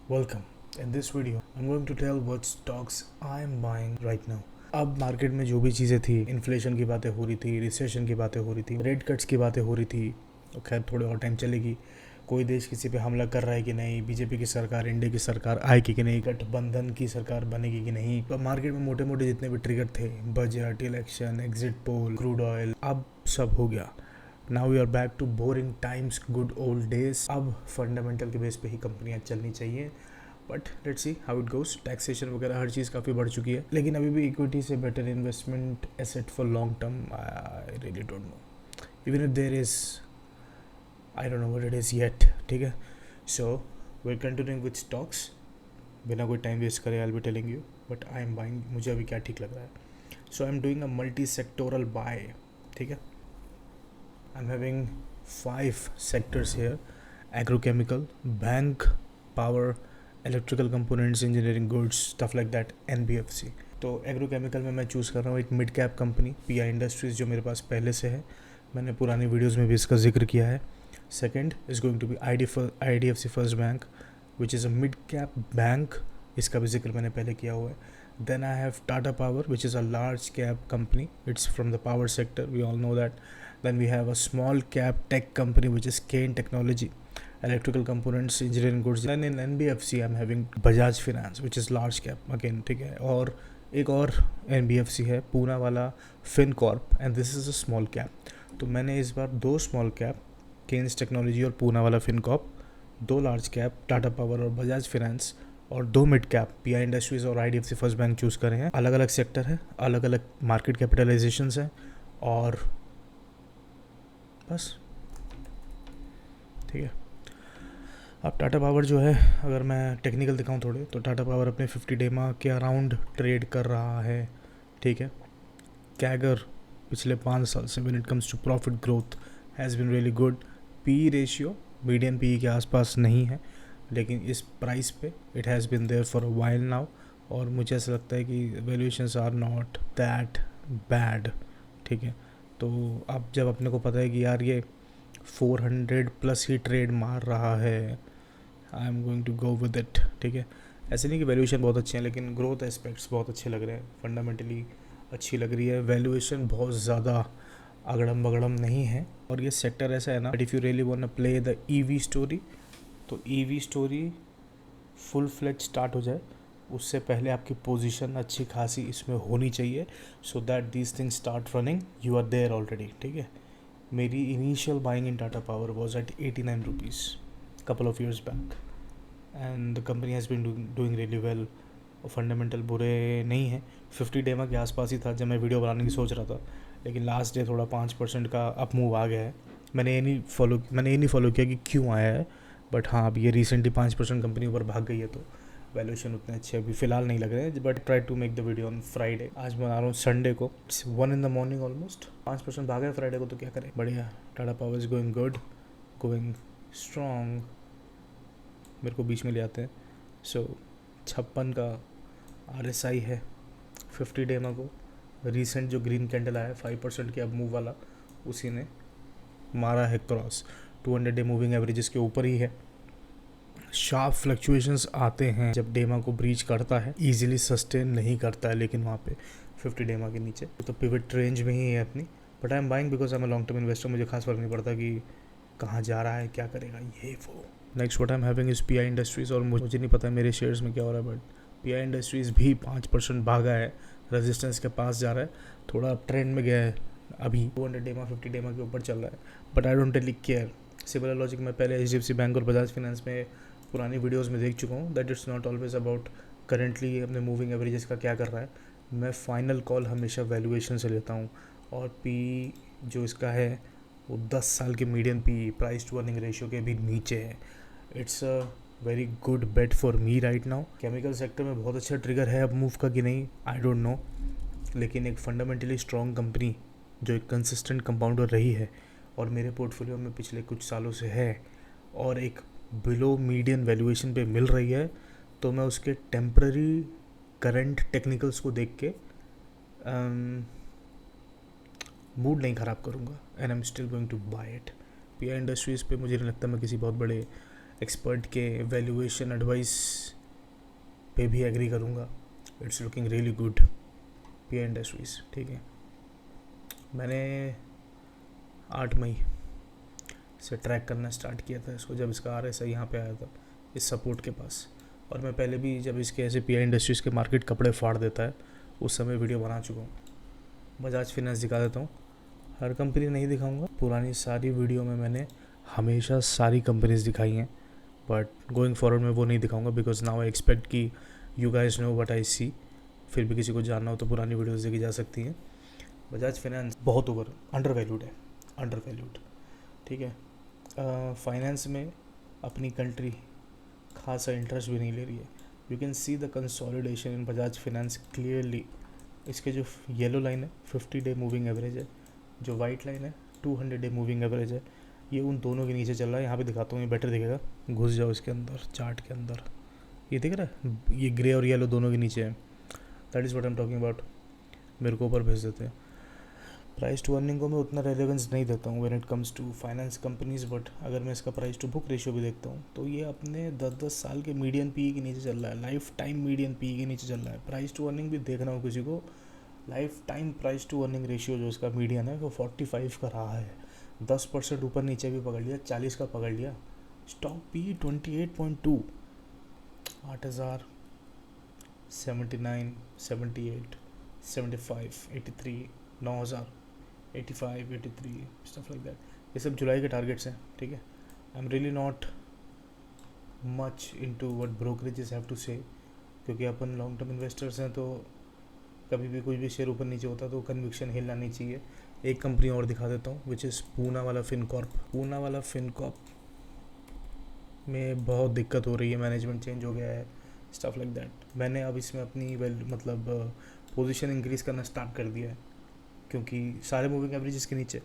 Welcome. In this video, I'm going to tell what stocks I am buying right now. अब market में जो भी चीज़ें थी, इन्फ्लेशन की बातें हो रही थी, रिसेशन की बातें हो रही थी, रेट कट्स की बातें हो रही थी, तो खैर थोड़े और टाइम चलेगी। कोई देश किसी पे हमला कर रहा है कि नहीं, बीजेपी की सरकार, इंडिया की सरकार आएगी कि नहीं, गठबंधन की सरकार बनेगी कि नहीं। तो मार्केट में मोटे मोटे जितने भी ट्रिगर थे, budget, election, exit poll, crude oil, अब सब हो गया। Now we are back to boring times, good old days. अब फंडामेंटल के बेस पे ही कंपनियां चलनी चाहिए, but let's see how it goes. Taxation वगैरह हर चीज़ काफ़ी बढ़ चुकी है, लेकिन अभी भी इक्विटी से better investment asset for long term I really don't know, even if there is, I don't know what it is yet. ठीक है, so we are continuing with stocks. बिना कोई टाइम वेस्ट करे I will be telling you but I am buying, मुझे अभी क्या ठीक लग रहा है। So I am doing a multi sectoral buy. ठीक है, I am having 5 sectors here: agrochemical, bank, power, electrical components, engineering goods, stuff like that, NBFC। तो एग्रोकेमिकल में मैं चूज़ कर रहा हूँ एक mid cap company PI industries, जो मेरे पास पहले से है, मैंने पुरानी वीडियोस में भी इसका जिक्र किया है। Second is going to be IDFC first bank, which is a mid cap bank, इसका भी जिक्र मैंने पहले किया हुआ है। Then I have Tata power, which is a large cap company, it's from the power sector, we all know that. Then we have a small cap tech company which is Kane Technology, electrical components, engineering goods. Then in NBFC I'm having Bajaj Finance which is large cap again, ठीक है। और एक और NBFC है पूना वाला, FinCorp, and this is a small cap। तो मैंने इस बार 2 स्मॉल कैप, केन्स टेक्नोलॉजी और पूना वाला FinCorp, 2 large cap Tata power और बजाज फिनेंस, और 2 मिड कैप PI इंडस्ट्रीज़ और IDFC फर्स्ट बैंक चूज़ करे हैं। अलग अलग सेक्टर है, अलग अलग मार्केट कैपिटलाइजेशंस हैं, और बस ठीक है। अब टाटा पावर जो है, अगर मैं टेक्निकल दिखाऊं थोड़े, तो टाटा पावर अपने 50 डेमा के अराउंड ट्रेड कर रहा है। ठीक है, कैगर पिछले 5 साल से when it comes to profit growth has been really good. P ratio median P के आसपास नहीं है, लेकिन इस प्राइस पे it has been there for a while now, और मुझे ऐसा लगता है कि valuations are not that bad. ठीक है, तो अब जब अपने को पता है कि यार ये 400 प्लस ही ट्रेड मार रहा है, I am going to go with it. ठीक है, ऐसे नहीं कि वैल्यूएशन बहुत अच्छे हैं, लेकिन ग्रोथ एस्पेक्ट्स बहुत अच्छे लग रहे हैं, फंडामेंटली अच्छी लग रही है, वैल्यूएशन बहुत ज़्यादा अगड़म बगड़म नहीं है। और ये सेक्टर ऐसा है ना, but if you really want to play the EV story, तो EV story full fledge start हो जाए उससे पहले आपकी पोजीशन अच्छी खासी इसमें होनी चाहिए, so that these things start running, you are there already. ठीक है, मेरी initial buying in Tata power was at 89 rupees couple of years back, and the company has been doing really well। Fundamental बुरे नहीं है। 50 डेमा के आसपास ही था जब मैं वीडियो बनाने की सोच रहा था, लेकिन लास्ट डे थोड़ा 5% का अप मूव आ गया है। मैंने ये नहीं फॉलो किया कि क्यों आया है, बट हाँ अब ये रिसेंटली 5% कंपनी ऊपर भाग गई है, तो वैल्यूएशन उतने अच्छे अभी फ़िलहाल नहीं लग रहे हैं। But try to make the video on Friday, आज बना रहा हूँ संडे को, it's 1 in the morning almost. 5% भागा है फ्राइडे को, तो क्या करें, बढ़िया। Tata power is going good, going strong, मेरे को बीच में ले आते हैं। सो 56 का RSI है 50 डेमा को। रिसेंट जो ग्रीन कैंडल आया 5% के अब मूव वाला, उसी ने मारा है क्रॉस, 200 डे मूविंग एवरेजेस के ऊपर ही है। शार्प फ्लक्चुएशंस आते हैं जब डेमा को ब्रीच करता है, इजीली सस्टेन नहीं करता है, लेकिन वहाँ पे 50 डेमा के नीचे तो पिवट रेंज में ही है अपनी। But I am buying because I am a long term investor, मुझे खास फर्क नहीं पड़ता कि कहाँ जा रहा है, क्या करेगा, ये वो। Next what I am having is PI industries, और मुझे नहीं पता मेरे शेयर्स में क्या हो रहा है, बट PI इंडस्ट्रीज़ भी 5% भागा है, रेजिस्टेंस के पास जा रहा है, थोड़ा ट्रेंड में गया है, अभी 200 डेमा 50 डेमा के ऊपर चल रहा है, but I don't really care. Similar logic मैं पहले HDFC बैंक और बजाज फिनेंस में पुरानी वीडियोस में देख चुका हूँ, that it's not always about currently अपने मूविंग एवरेजेस का क्या कर रहा है। मैं फाइनल कॉल हमेशा वैल्यूएशन से लेता हूँ, और पी जो इसका है वो 10 साल के median P, price to earning ratio के भी नीचे है। It's a very good bet for me right now. Chemical sector में बहुत अच्छा ट्रिगर है अब मूव का कि नहीं, आई डोंट नो, लेकिन एक फंडामेंटली स्ट्रॉन्ग कंपनी जो एक कंसिस्टेंट कंपाउंडर रही है और मेरे पोर्टफोलियो में पिछले कुछ सालों से है, और एक बिलो मीडियन वैल्यूएशन पे मिल रही है, तो मैं उसके टेम्पररी करंट टेक्निकल्स को देख के मूड नहीं ख़राब करूँगा, and I am still going to buy it. PI industries पे मुझे नहीं लगता मैं किसी बहुत बड़े एक्सपर्ट के वैल्यूएशन एडवाइस पे भी एग्री करूँगा। It's looking really good pi industries. ठीक है, मैंने 8 मई से ट्रैक करना स्टार्ट किया था इसको, जब इसका RSI यहाँ पे आया था इस सपोर्ट के पास। और मैं पहले भी जब इसके ऐसे पीआई इंडस्ट्रीज़ के मार्केट कपड़े फाड़ देता है उस समय वीडियो बना चुका हूँ। बजाज फाइनेंस दिखा देता हूँ, हर कंपनी नहीं दिखाऊंगा, पुरानी सारी वीडियो में मैंने हमेशा सारी कंपनीज दिखाई हैं, बट गोइंग फॉरवर्ड में वो नहीं दिखाऊंगा बिकॉज नाउ आई एक्सपेक्ट कि you guys know what I see. फिर भी किसी को जानना हो तो पुरानी वीडियोस देखी जा सकती हैं। बजाज फाइनेंस बहुत अंडर वैल्यूड। ठीक है, फाइनेंस में अपनी कंट्री खासा इंटरेस्ट भी नहीं ले रही है। You can see the consolidation in Bajaj finance clearly. इसके जो येलो लाइन है 50 डे मूविंग एवरेज है, जो वाइट लाइन है 200 डे मूविंग एवरेज है, ये उन दोनों के नीचे चल रहा है। यहाँ पे दिखाता हूँ, ये बेटर दिखेगा, घुस जाओ इसके अंदर, चार्ट के अंदर, ये दिख रहा है, ये ग्रे और येलो दोनों के नीचे है। That is what I am talking about. मेरे को ऊपर भेज देते हैं। प्राइस टू अर्निंग को मैं उतना रेलेवेंस नहीं देता हूँ when it comes to finance companies, but अगर मैं इसका प्राइस टू बुक रेशियो भी देखता हूँ तो ये अपने 10-10 साल के मीडियन पीई के नीचे चल रहा है, लाइफ टाइम मीडियन पीई के नीचे चल रहा है। प्राइस टू अर्निंग भी देखना हो किसी को, life time price to earning ratio जो इसका मीडियन है वो 45 का रहा है। 10% ऊपर नीचे भी पकड़ लिया, 40 का पकड़ लिया। Stock P 28.2, 8,000, 79, 78, 75, 83, 9,000, 85, 83, stuff like that. ये सब जुलाई के टारगेट्स हैं। ठीक है, I am really not much into what brokerages have to say, क्योंकि अपन लॉन्ग टर्म इन्वेस्टर्स हैं, तो कभी भी कोई भी शेयर ऊपर नीचे होता है तो कन्विक्शन हिलना नहीं चाहिए। एक कंपनी और दिखा देता हूँ विच इज़ पूना वाला फिनकॉर्प। पूना वाला फिनकॉर्प में बहुत दिक्कत हो रही है, मैनेजमेंट चेंज हो गया है, स्टफ लाइक दैट। मैंने अब इसमें अपनी पोजीशन इंक्रीज़ करना स्टार्ट कर दिया है, क्योंकि सारे मूविंग एवरेजेस के नीचे,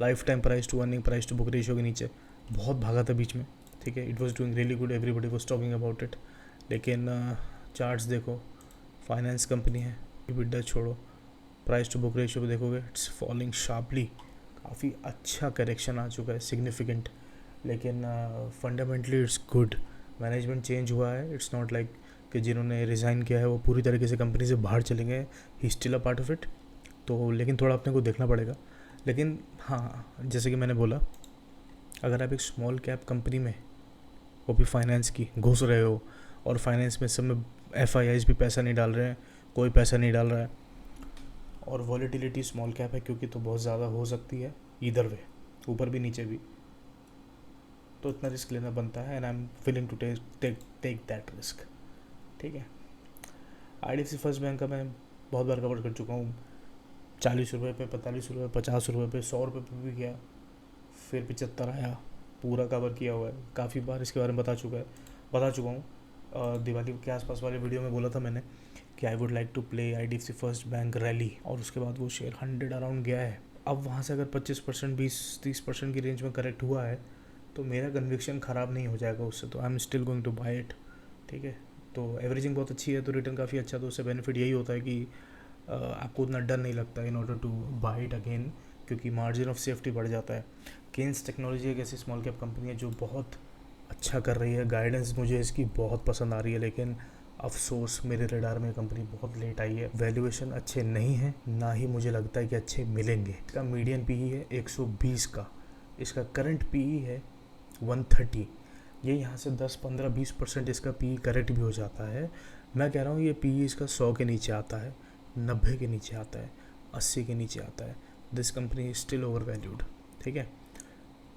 life time price to earning, price to book ratio के नीचे बहुत भागा था बीच में। ठीक है, it was doing really good, everybody was talking about it. लेकिन चार्ट्स देखो, फाइनेंस कंपनी है, EBITDA छोड़ो, प्राइस टू बुक रेशियो पे देखोगे इट्स फॉलिंग शार्पली। काफ़ी अच्छा करेक्शन आ चुका है, सिग्निफिकेंट। लेकिन fundamentally it's good. Management change हुआ है, इट्स नॉट लाइक कि जिन्होंने रिज़ाइन किया है वो पूरी तरीके से कंपनी से बाहर चले गए, he still a part of it. तो लेकिन थोड़ा अपने को देखना पड़ेगा। लेकिन हाँ, जैसे कि मैंने बोला, अगर आप एक स्मॉल कैप कंपनी में, वो भी फाइनेंस की, घुस रहे हो, और फाइनेंस में सब में FIIs भी पैसा नहीं डाल रहे हैं, कोई पैसा नहीं डाल रहा है, और वॉलेटिलिटी स्मॉल कैप है क्योंकि तो बहुत ज़्यादा हो सकती है इधर वे, ऊपर भी नीचे भी, तो इतना रिस्क लेना बनता है। And I am willing to take that risk. ठीक है, IDFC फर्स्ट बैंक का मैं बहुत बार कवर कर चुका हूँ। 40 रुपये पे, 45 रुपये, 50 रुपये पे, 100 रुपये पे भी गया, फिर 75 आया, पूरा कवर किया हुआ है। काफ़ी बार इसके बारे में बता चुका हूँ। दिवाली के आसपास वाले वीडियो में बोला था मैंने कि I would like to play IDFC first bank rally, और उसके बाद वो शेयर 100 अराउंड गया है। अब वहाँ से अगर 25%, 20-30% की रेंज में करेक्ट हुआ है तो मेरा कन्विक्शन ख़राब नहीं हो जाएगा उससे, तो I am still going to buy it. ठीक है, तो एवरेजिंग बहुत अच्छी है, तो रिटर्न काफ़ी अच्छा, तो उससे बेनिफिट यही होता है कि आपको उतना डर नहीं लगता in order to buy it again, क्योंकि मार्जिन ऑफ सेफ्टी बढ़ जाता है। केन्स टेक्नोलॉजी एक ऐसी स्मॉल कैप कंपनी है जो बहुत अच्छा कर रही है, गाइडेंस मुझे इसकी बहुत पसंद आ रही है, लेकिन अफसोस मेरे रडार में कंपनी बहुत लेट आई है। वैल्यूएशन अच्छे नहीं है, ना ही मुझे लगता है कि अच्छे मिलेंगे। इसका मीडियन पीई है 120 का, इसका करंट पीई है 130। ये यहाँ से 10-15-20% इसका पीई करेक्ट भी हो जाता है। मैं कह रहा हूँ ये पीई इसका 100 के नीचे आता है, 90 के नीचे आता है, 80 के नीचे आता है। This company is still over valued. ठीक है,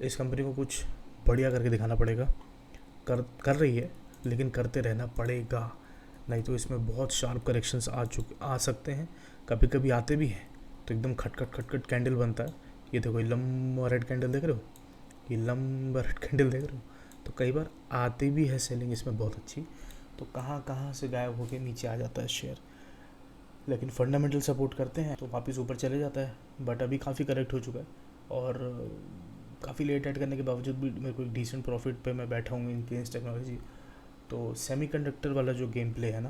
इस कंपनी को कुछ बढ़िया करके दिखाना पड़ेगा। कर रही है, लेकिन करते रहना पड़ेगा, नहीं तो इसमें बहुत शार्प करेक्शंस आ सकते हैं। कभी कभी आते भी हैं तो एकदम खटखट कैंडल बनता है। ये देखो, ये लंबा रेड कैंडल देख रहे हो, ये लंबा रेड कैंडल देख रहे हो, तो कई बार आती भी है सेलिंग इसमें बहुत अच्छी, तो कहाँ से गायब होके नीचे आ जाता है शेयर। लेकिन फंडामेंटल सपोर्ट करते हैं तो वापस ऊपर चले जाता है, बट अभी काफ़ी करेक्ट हो चुका है, और काफ़ी लेट ऐड करने के बावजूद भी मेरे को एक डिसेंट प्रॉफिट पे मैं बैठा हूँ इन केन्स टेक्नोलॉजी। तो सेमीकंडक्टर वाला जो गेम प्ले है ना,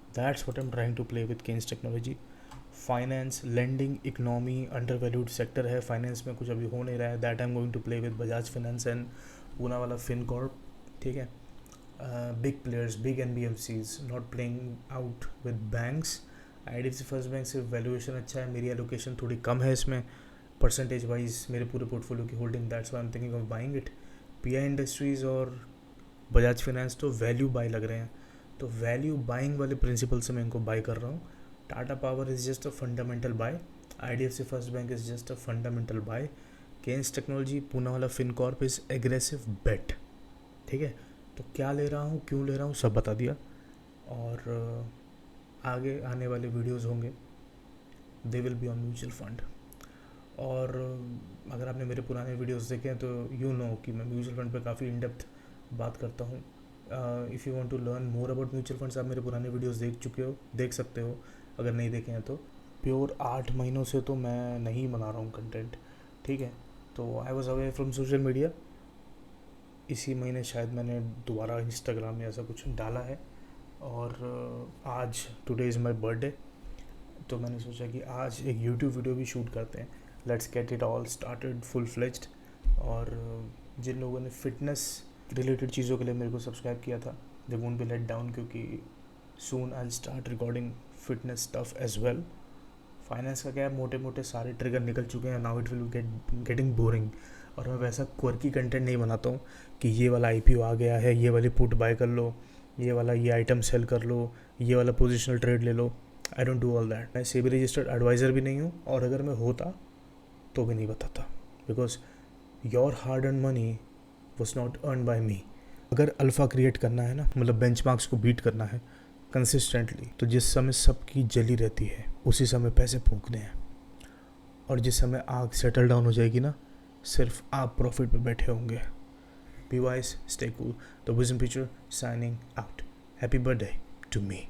that's what I am trying to play with Kaynes technology. Finance, lending, economy under valued sector है, फाइनेंस में कुछ अभी हो नहीं रहा है, that I am going to play with Bajaj finance and Poonawalla Fincorp. ठीक है। Big players, big NBFCs not playing out with banks. IDFC first bank से वैल्यूएशन अच्छा है, मेरी एलोकेशन थोड़ी कम है इसमें परसेंटेज वाइज मेरे पूरे पोर्टफोलियो की holding, that's why I am thinking of buying it. PI industries और बजाज फाइनेंस तो वैल्यू बाय लग रहे हैं, तो वैल्यू बाइंग वाले प्रिंसिपल से मैं इनको बाय कर रहा हूँ। Tata power is just a fundamental buy, IDFC first bank is just a fundamental buy, Kaynes technology, Poonawalla Fincorp is aggressive बेट। ठीक है, तो क्या ले रहा हूँ, क्यों ले रहा हूँ, सब बता दिया। और आगे आने वाले वीडियोस होंगे, they will be on mutual fund. और अगर आपने मेरे पुराने वीडियोस देखे हैं तो यू नो कि मैं म्यूचुअल फंड पे काफ़ी इन डेप्थ बात करता हूँ। If you want to learn more about mutual funds, आप मेरे पुराने वीडियोस देख सकते हो अगर नहीं देखे हैं तो। प्योर 8 महीनों से तो मैं नहीं बना रहा हूँ कंटेंट, ठीक है। तो I was away from social media. इसी महीने शायद मैंने दोबारा इंस्टाग्राम में ऐसा कुछ डाला है। और आज टुडे इज़ माई बर्थडे, तो मैंने सोचा कि आज एक यूट्यूब वीडियो भी शूट करते हैं। Let's get it all started full fledged. और जिन लोगों ने फिटनेस रिलेटेड चीज़ों के लिए मेरे को सब्सक्राइब किया था, they won't be let down, क्योंकि soon I start recording fitness stuff as well. Finance का क्या है, मोटे मोटे सारे ट्रिगर निकल चुके हैं, now it will getting boring. और मैं वैसा क्वर्की कंटेंट नहीं बनाता हूँ कि ये वाला IPO आ गया है, ये वाली पुट बाय कर लो, ये वाला ये आइटम सेल कर लो, ये वाला पोजिशनल ट्रेड ले लो। I don't do all that. मैं सेबी रजिस्टर्ड एडवाइज़र भी नहीं हूँ, और अगर मैं होता तो भी नहीं बताता, because your hard earn money was not earn by me. अगर अल्फ़ा क्रिएट करना है ना, मतलब बेंचमार्क्स को बीट करना है कंसिस्टेंटली, तो जिस समय सबकी जली रहती है उसी समय पैसे फूंकने हैं। और जिस समय आग सेटल डाउन हो जाएगी ना, सिर्फ आप प्रॉफिट पे बैठे होंगे। Be wise, stay cool. The vision picture signing out. Happy birthday to me.